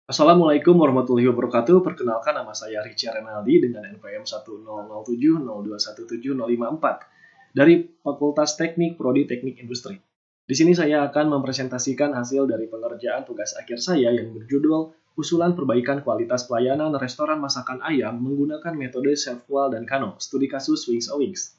Assalamualaikum warahmatullahi wabarakatuh. Perkenalkan, nama saya Richard Renaldi dengan NPM 10070217054 dari Fakultas Teknik Prodi Teknik Industri. Di sini saya akan mempresentasikan hasil dari pengerjaan tugas akhir saya yang berjudul Usulan Perbaikan Kualitas Pelayanan Restoran Masakan Ayam menggunakan metode Chef-Kual dan Kano, studi kasus Wings O Wings.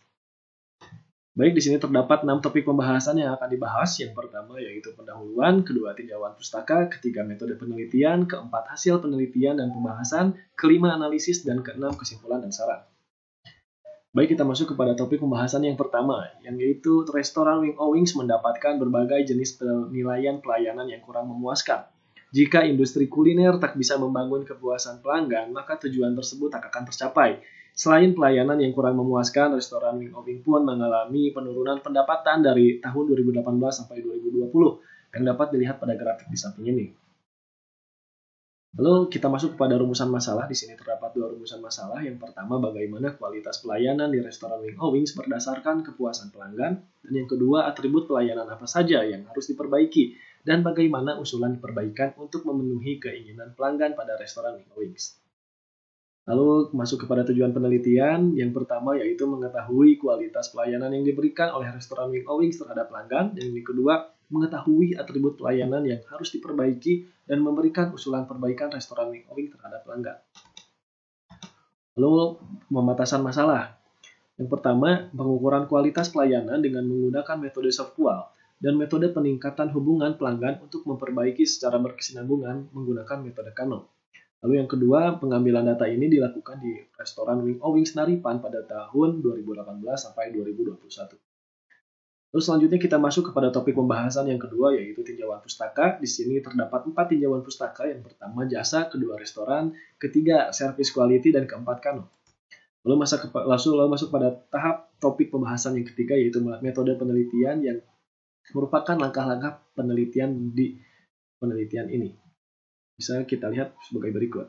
Baik, di sini terdapat 6 topik pembahasan yang akan dibahas. Yang pertama yaitu pendahuluan, kedua tinjauan pustaka, ketiga metode penelitian, keempat hasil penelitian dan pembahasan, kelima analisis, dan keenam kesimpulan dan saran. Baik, kita masuk kepada topik pembahasan yang pertama, yang yaitu restoran Wings O Wings mendapatkan berbagai jenis penilaian pelayanan yang kurang memuaskan. Jika industri kuliner tak bisa membangun kepuasan pelanggan, maka tujuan tersebut tak akan tercapai. Selain pelayanan yang kurang memuaskan, restoran Wings O Wings pun mengalami penurunan pendapatan dari tahun 2018 sampai 2020 yang dapat dilihat pada grafik di samping ini. Lalu kita masuk kepada rumusan masalah. Di sini terdapat 2 rumusan masalah. Yang pertama, bagaimana kualitas pelayanan di restoran Wings O Wings berdasarkan kepuasan pelanggan. Dan yang kedua, atribut pelayanan apa saja yang harus diperbaiki dan bagaimana usulan perbaikan untuk memenuhi keinginan pelanggan pada restoran Wings O Wings. Lalu masuk kepada tujuan penelitian. Yang pertama yaitu mengetahui kualitas pelayanan yang diberikan oleh restoran Wings O Wings terhadap pelanggan. Dan yang kedua, mengetahui atribut pelayanan yang harus diperbaiki dan memberikan usulan perbaikan restoran Wings O Wings terhadap pelanggan. Lalu pematasan masalah. Yang pertama, pengukuran kualitas pelayanan dengan menggunakan metode Chef-Kual dan metode peningkatan hubungan pelanggan untuk memperbaiki secara berkesinambungan menggunakan metode Kano. Lalu yang kedua, pengambilan data ini dilakukan di restoran Wings O Wings Naripan pada tahun 2018 sampai 2021. Lalu selanjutnya kita masuk kepada topik pembahasan yang kedua yaitu tinjauan pustaka. Di sini terdapat 4 tinjauan pustaka. Yang pertama jasa, kedua restoran, ketiga service quality, dan keempat Kano. Lalu masuk pada tahap topik pembahasan yang ketiga yaitu metode penelitian yang merupakan langkah-langkah penelitian di penelitian ini. Bisa kita lihat sebagai berikut.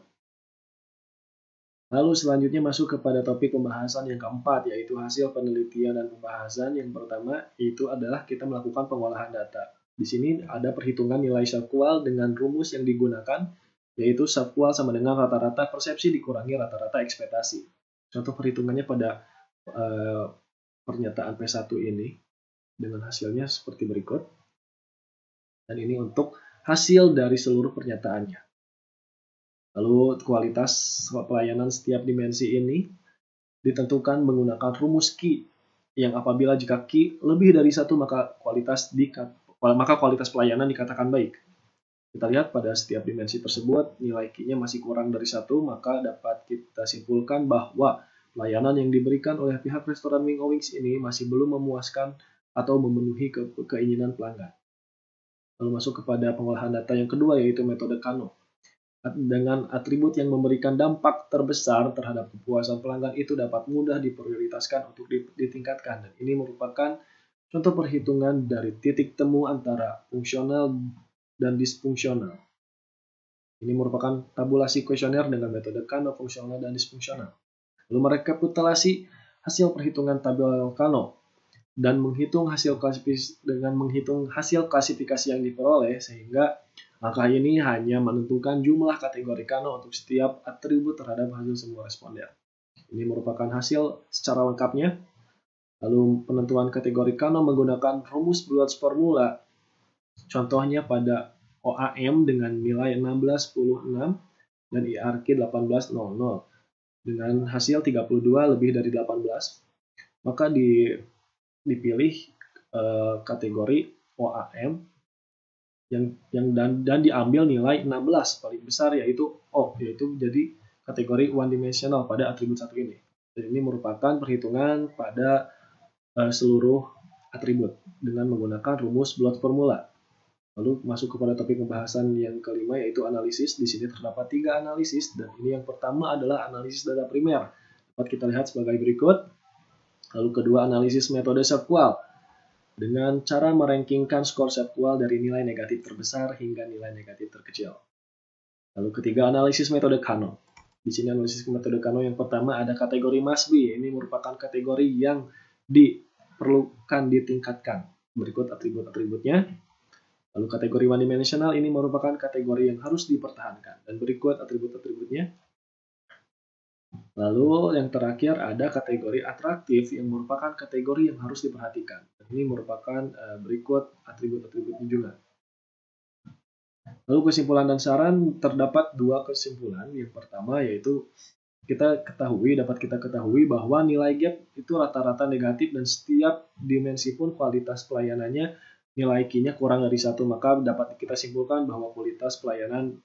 Lalu selanjutnya masuk kepada topik pembahasan yang keempat, yaitu hasil penelitian dan pembahasan. Yang pertama itu adalah kita melakukan pengolahan data. Di sini ada perhitungan nilai Chef-Kual dengan rumus yang digunakan, yaitu Chef-Kual sama dengan rata-rata persepsi dikurangi rata-rata ekspektasi. Contoh perhitungannya pada pernyataan P1 ini dengan hasilnya seperti berikut. Dan ini untuk hasil dari seluruh pernyataannya. Lalu kualitas pelayanan setiap dimensi ini ditentukan menggunakan rumus Q, yang apabila jika Q lebih dari 1 maka kualitas pelayanan dikatakan baik. Kita lihat pada setiap dimensi tersebut nilai Q-nya masih kurang dari 1, maka dapat kita simpulkan bahwa pelayanan yang diberikan oleh pihak restoran Wings O Wings ini masih belum memuaskan atau memenuhi keinginan pelanggan. Lalu masuk kepada pengolahan data yang kedua yaitu metode Kano. Dengan atribut yang memberikan dampak terbesar terhadap kepuasan pelanggan itu dapat mudah diprioritaskan untuk ditingkatkan. Dan ini merupakan contoh perhitungan dari titik temu antara fungsional dan disfungsional. Ini merupakan tabulasi kuesioner dengan metode Kano fungsional dan disfungsional. Lalu merekapitulasi hasil perhitungan tabel Kano dan menghitung hasil klasifikasi yang diperoleh, sehingga langkah ini hanya menentukan jumlah kategori Kano untuk setiap atribut terhadap hasil semua responden. Ini merupakan hasil secara lengkapnya. Lalu penentuan kategori Kano menggunakan rumus Blood's Formula. Contohnya pada OAM dengan nilai 16,6 dan IRQ 18,00 dengan hasil 32 lebih dari 18, maka dipilih kategori OAM dan diambil nilai 16 paling besar yaitu O, yaitu jadi kategori one dimensional pada atribut satu ini. Dan ini merupakan perhitungan pada seluruh atribut dengan menggunakan rumus Blood's Formula. Lalu masuk kepada topik pembahasan yang kelima yaitu analisis. Di sini terdapat 3 analisis, dan ini yang pertama adalah analisis data primer. Dapat kita lihat sebagai berikut. Lalu kedua, analisis metode Chef-Kual dengan cara merankingkan skor Chef-Kual dari nilai negatif terbesar hingga nilai negatif terkecil. Lalu ketiga, analisis metode Kano. Di sini analisis metode Kano yang pertama ada kategori must be. Ini merupakan kategori yang diperlukan ditingkatkan. Berikut atribut-atributnya. Lalu kategori one dimensional ini merupakan kategori yang harus dipertahankan. Dan berikut atribut-atributnya. Lalu yang terakhir ada kategori atraktif yang merupakan kategori yang harus diperhatikan. Ini merupakan berikut atribut-atributnya juga. Lalu kesimpulan dan saran, terdapat dua kesimpulan. Yang pertama yaitu dapat kita ketahui bahwa nilai gap itu rata-rata negatif dan setiap dimensi pun kualitas pelayanannya nilai Q-nya kurang dari 1, maka dapat kita simpulkan bahwa kualitas pelayanan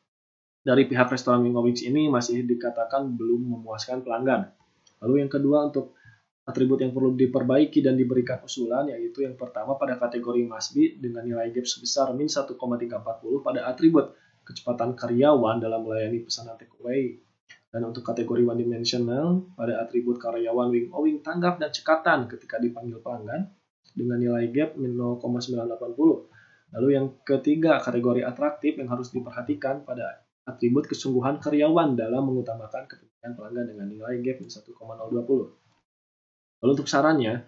dari pihak restoran Wingowings ini masih dikatakan belum memuaskan pelanggan. Lalu yang kedua, untuk atribut yang perlu diperbaiki dan diberikan usulan, yaitu yang pertama pada kategori must be dengan nilai gap sebesar min 1,340 pada atribut kecepatan karyawan dalam melayani pesanan takeaway. Dan untuk kategori one dimensional pada atribut karyawan Wingowings tanggap dan cekatan ketika dipanggil pelanggan dengan nilai gap min 0,980. Lalu yang ketiga, kategori atraktif yang harus diperhatikan pada atribut kesungguhan karyawan dalam mengutamakan kepentingan pelanggan dengan nilai gap min 1,020. Lalu untuk sarannya,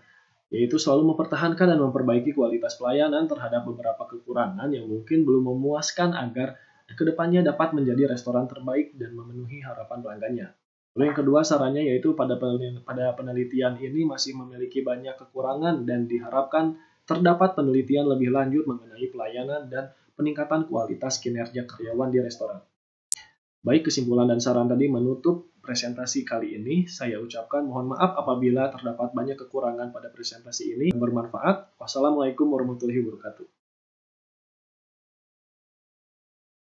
yaitu selalu mempertahankan dan memperbaiki kualitas pelayanan terhadap beberapa kekurangan yang mungkin belum memuaskan agar kedepannya dapat menjadi restoran terbaik dan memenuhi harapan pelanggannya. Lalu yang kedua sarannya yaitu pada penelitian ini masih memiliki banyak kekurangan dan diharapkan terdapat penelitian lebih lanjut mengenai pelayanan dan peningkatan kualitas kinerja karyawan di restoran. Baik, kesimpulan dan saran tadi menutup presentasi kali ini. Saya ucapkan mohon maaf apabila terdapat banyak kekurangan pada presentasi ini. Bermanfaat. Wassalamualaikum warahmatullahi wabarakatuh.